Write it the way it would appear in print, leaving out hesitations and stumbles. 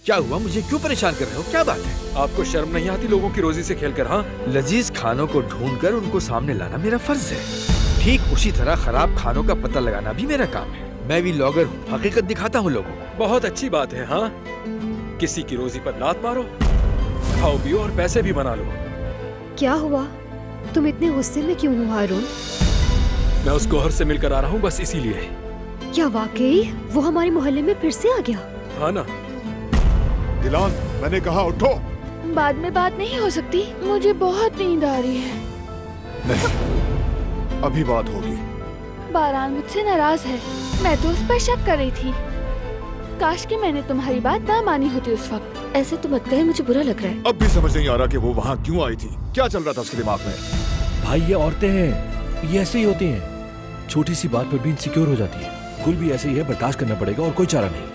क्या हुआ? मुझे क्यों परेशान कर रहे हो? क्या बात है? आपको शर्म नहीं आती लोगों की रोजी से खेलकर? हाँ, लजीज खानों को ढूंढकर उनको सामने लाना मेरा फर्ज है। ठीक उसी तरह खराब खानों का पता लगाना भी मेरा काम है। मैं भी लॉगर हूँ, हकीकत दिखाता हूँ लोगों को। बहुत अच्छी बात है। हाँ, किसी की रोजी पर लात मारो, खाओ पियो और पैसे भी बना लो। क्या हुआ? तुम इतने गुस्से में क्यों हो हारून? मैं उस गौहर से मिलकर आ रहा हूँ, बस इसीलिए। क्या वाकई वो हमारे मोहल्ले में फिर से आ गया? हाँ ना। दिलान, मैंने कहा उठो। बाद में बात नहीं हो सकती, मुझे बहुत नींद आ रही है। नहीं, अभी बात होगी। बारान मुझसे नाराज है, मैं तो उस पर शक कर रही थी। काश कि मैंने तुम्हारी बात ना मानी होती उस वक्त। ऐसे तो मत कहे, मुझे बुरा लग रहा है। अब भी समझ नहीं आ रहा कि वो वहाँ क्यों आई थी। क्या चल रहा था उसके दिमाग में? भाई ये औरतें हैं, ये ऐसे ही होती हैं। छोटी सी बात पर भी इनसिक्योर हो जाती है। कुल भी ऐसे ही है, बर्दाश्त करना पड़ेगा और कोई चारा नहीं।